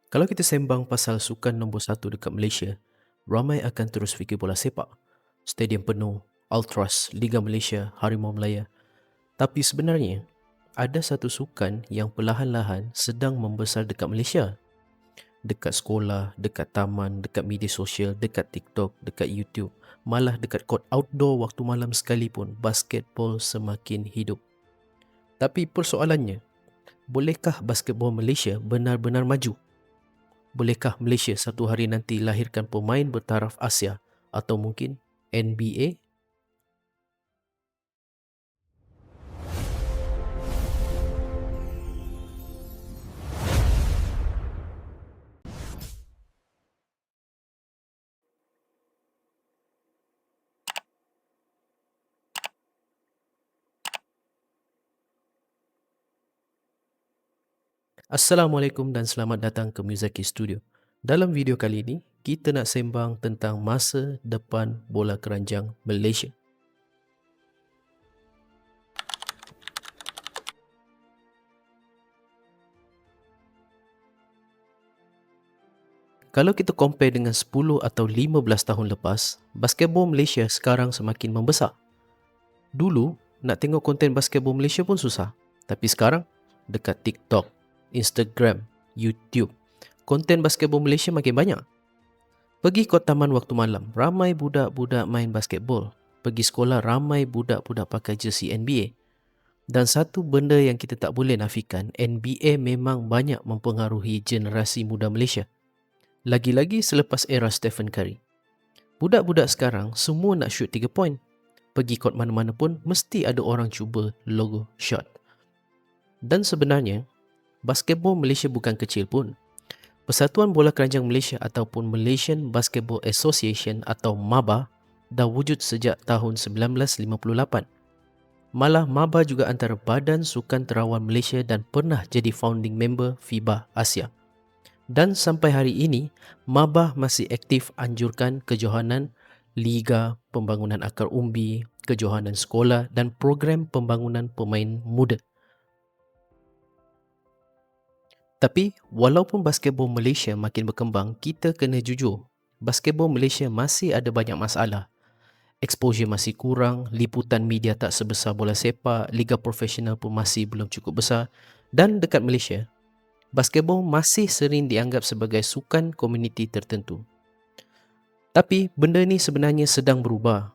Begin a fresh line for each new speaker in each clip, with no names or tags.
Kalau kita sembang pasal sukan nombor satu dekat Malaysia, ramai akan terus fikir bola sepak. Stadium penuh, Ultras, Liga Malaysia, Harimau Melaya. Tapi sebenarnya, ada satu sukan yang perlahan-lahan sedang membesar dekat Malaysia. Dekat sekolah, dekat taman, dekat media sosial, dekat TikTok, dekat YouTube. Malah dekat court outdoor waktu malam sekalipun, basketball semakin hidup. Tapi persoalannya, bolehkah basketball Malaysia benar-benar maju? Bolehkah Malaysia satu hari nanti lahirkan pemain bertaraf Asia atau mungkin NBA? Assalamualaikum dan selamat datang ke Muzaki Studio. Dalam video kali ini, kita nak sembang tentang masa depan bola keranjang Malaysia. Kalau kita compare dengan 10 atau 15 tahun lepas, basketball Malaysia sekarang semakin membesar. Dulu, nak tengok konten basketball Malaysia pun susah. Tapi sekarang, dekat TikTok, Instagram, YouTube, konten basketball Malaysia makin banyak. Pergi kot taman waktu malam, ramai budak-budak main basketball. Pergi sekolah, ramai budak-budak pakai jersey NBA. Dan satu benda yang kita tak boleh nafikan, NBA memang banyak mempengaruhi generasi muda Malaysia. Lagi-lagi selepas era Stephen Curry. Budak-budak sekarang semua nak shoot 3 point. Pergi kot mana-mana pun mesti ada orang cuba logo shot. Dan sebenarnya, basketball Malaysia bukan kecil pun. Persatuan Bola Keranjang Malaysia ataupun Malaysian Basketball Association atau MABA dah wujud sejak tahun 1958. Malah MABA juga antara badan sukan terawan Malaysia dan pernah jadi founding member FIBA Asia. Dan sampai hari ini, MABA masih aktif anjurkan kejohanan Liga Pembangunan Akar Umbi, kejohanan sekolah dan program pembangunan pemain muda. Tapi, walaupun basketball Malaysia makin berkembang, kita kena jujur, basketball Malaysia masih ada banyak masalah. Exposure masih kurang, liputan media tak sebesar bola sepak, liga profesional pun masih belum cukup besar. Dan dekat Malaysia, basketball masih sering dianggap sebagai sukan komuniti tertentu. Tapi, benda ni sebenarnya sedang berubah.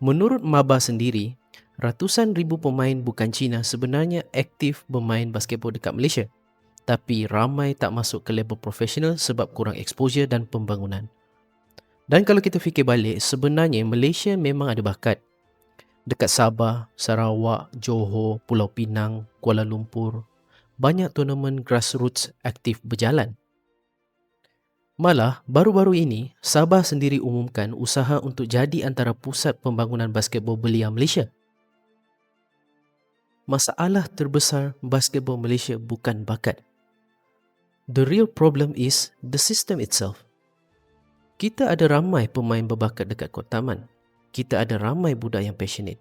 Menurut MABA sendiri, ratusan ribu pemain bukan Cina sebenarnya aktif bermain basketball dekat Malaysia. Tapi ramai tak masuk ke level profesional sebab kurang exposure dan pembangunan. Dan kalau kita fikir balik, sebenarnya Malaysia memang ada bakat. Dekat Sabah, Sarawak, Johor, Pulau Pinang, Kuala Lumpur, banyak tournament grassroots aktif berjalan. Malah, baru-baru ini, Sabah sendiri umumkan usaha untuk jadi antara pusat pembangunan basketball belia Malaysia. Masalah terbesar basketball Malaysia bukan bakat. The real problem is the system itself. Kita ada ramai pemain berbakat dekat kot taman. Kita ada ramai budak yang passionate.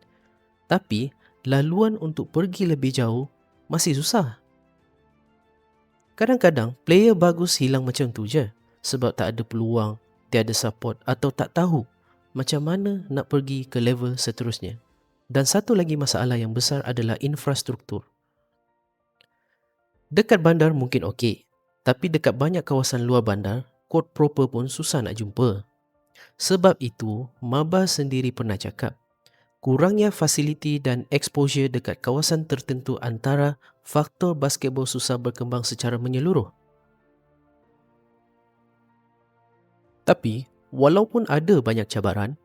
Tapi, laluan untuk pergi lebih jauh masih susah. Kadang-kadang, player bagus hilang macam tu je. Sebab tak ada peluang, tiada support atau tak tahu macam mana nak pergi ke level seterusnya. Dan satu lagi masalah yang besar adalah infrastruktur. Dekat bandar mungkin okey. Tapi dekat banyak kawasan luar bandar, court proper pun susah nak jumpa. Sebab itu, MABA sendiri pernah cakap, kurangnya fasiliti dan exposure dekat kawasan tertentu antara faktor basketball susah berkembang secara menyeluruh. Tapi, walaupun ada banyak cabaran,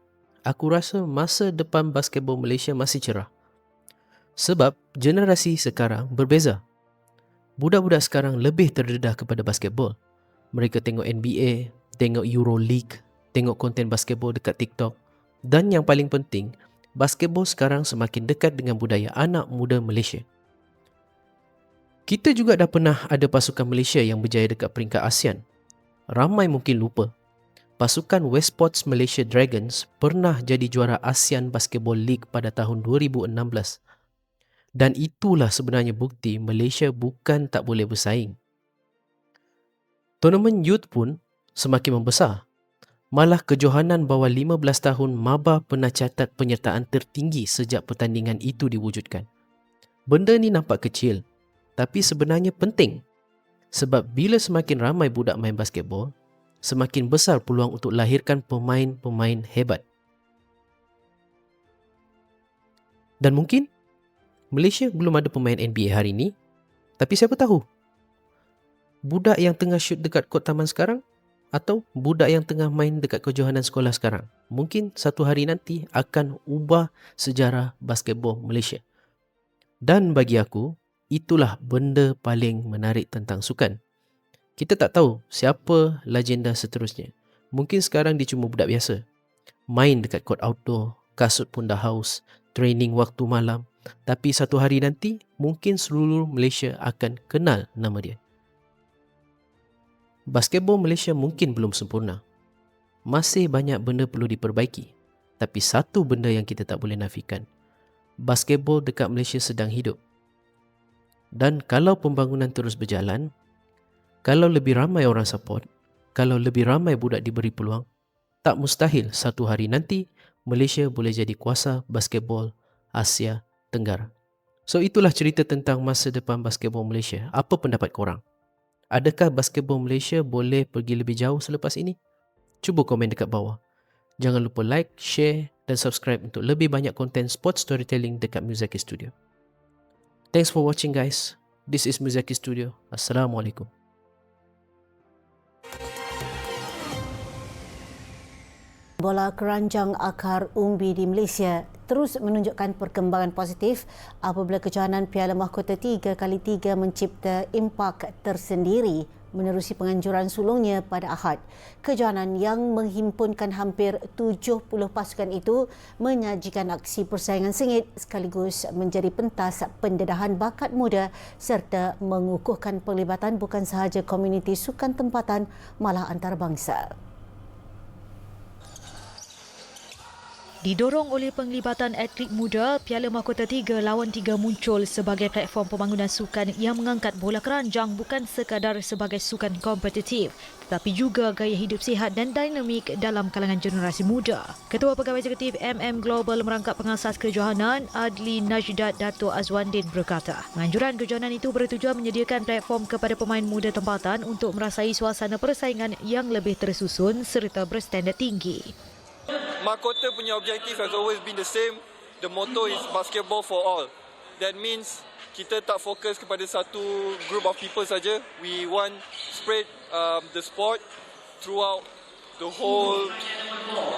aku rasa masa depan basketball Malaysia masih cerah. Sebab generasi sekarang berbeza. Budak-budak sekarang lebih terdedah kepada basketball. Mereka tengok NBA, tengok Euroleague, tengok konten basketball dekat TikTok. Dan yang paling penting, basketball sekarang semakin dekat dengan budaya anak muda Malaysia. Kita juga dah pernah ada pasukan Malaysia yang berjaya dekat peringkat ASEAN. Ramai mungkin lupa. Pasukan Westports Malaysia Dragons pernah jadi juara ASEAN Basketball League pada tahun 2016. Dan itulah sebenarnya bukti Malaysia bukan tak boleh bersaing. Tournament youth pun semakin membesar. Malah kejohanan bawah 15 tahun Maba pernah catat penyertaan tertinggi sejak pertandingan itu diwujudkan. Benda ni nampak kecil, tapi sebenarnya penting. Sebab bila semakin ramai budak main basketball, semakin besar peluang untuk lahirkan pemain-pemain hebat. Dan mungkin Malaysia belum ada pemain NBA hari ini, tapi siapa tahu? Budak yang tengah shoot dekat kot taman sekarang atau budak yang tengah main dekat kejohanan sekolah sekarang, mungkin satu hari nanti akan ubah sejarah basketball Malaysia. Dan bagi aku, itulah benda paling menarik tentang sukan. Kita tak tahu siapa legenda seterusnya. Mungkin sekarang dia cuma budak biasa. Main dekat kot outdoor, kasut pun dah haus, training waktu malam. Tapi satu hari nanti, mungkin seluruh Malaysia akan kenal nama dia. Basketball Malaysia mungkin belum sempurna. Masih banyak benda perlu diperbaiki. Tapi satu benda yang kita tak boleh nafikan. Basketball dekat Malaysia sedang hidup. Dan kalau pembangunan terus berjalan, kalau lebih ramai orang support, kalau lebih ramai budak diberi peluang, tak mustahil satu hari nanti Malaysia boleh jadi kuasa basketball Asia Tenggara. So itulah cerita tentang masa depan basketball Malaysia. Apa pendapat korang? Adakah basketball Malaysia boleh pergi lebih jauh selepas ini? Cuba komen dekat bawah. Jangan lupa like, share dan subscribe untuk lebih banyak konten sports storytelling dekat Muzaki Studio. Thanks for watching guys. This is Muzaki Studio. Assalamualaikum.
Bola keranjang akar umbi di Malaysia terus menunjukkan perkembangan positif apabila kejohanan Piala Mahkota 3x3 mencipta impak tersendiri menerusi penganjuran sulungnya pada Ahad. Kejohanan yang menghimpunkan hampir 70 pasukan itu menyajikan aksi persaingan sengit sekaligus menjadi pentas pendedahan bakat muda serta mengukuhkan pelibatan bukan sahaja komuniti sukan tempatan malah antarabangsa.
Didorong oleh penglibatan atlet muda, Piala Mahkota 3 lawan 3 muncul sebagai platform pembangunan sukan yang mengangkat bola keranjang bukan sekadar sebagai sukan kompetitif, tetapi juga gaya hidup sihat dan dinamik dalam kalangan generasi muda. Ketua Pegawai Eksekutif Global merangkap pengasas kejohanan, Adli Najdat Dato' Azwandin berkata, penganjuran kejohanan itu bertujuan menyediakan platform kepada pemain muda tempatan untuk merasai suasana persaingan yang lebih tersusun serta berstandard tinggi.
Mahkota punya objektif has always been the same. The motto is basketball for all. That means kita tak fokus kepada satu group of people saja. We want spread the sport throughout the whole,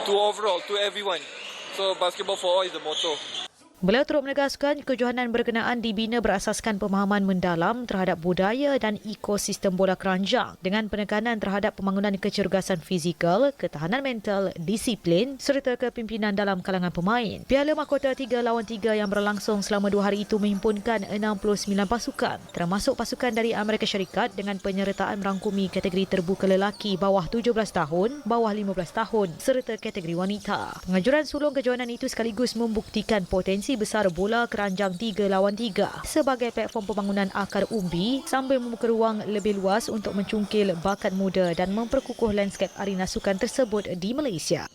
to overall, to everyone. So basketball for all is the motto.
Beliau turut menegaskan kejohanan berkenaan dibina berasaskan pemahaman mendalam terhadap budaya dan ekosistem bola keranjang dengan penekanan terhadap pembangunan kecergasan fizikal, ketahanan mental, disiplin serta kepimpinan dalam kalangan pemain. Piala Mahkota 3 lawan 3 yang berlangsung selama 2 hari itu menghimpunkan 69 pasukan, termasuk pasukan dari Amerika Syarikat dengan penyertaan merangkumi kategori terbuka lelaki bawah 17 tahun, bawah 15 tahun serta kategori wanita. Penganjuran sulung kejohanan itu sekaligus membuktikan potensi besar bola keranjang 3 lawan 3 sebagai platform pembangunan akar umbi sambil membuka ruang lebih luas untuk mencungkil bakat muda dan memperkukuh lanskap arena sukan tersebut di Malaysia.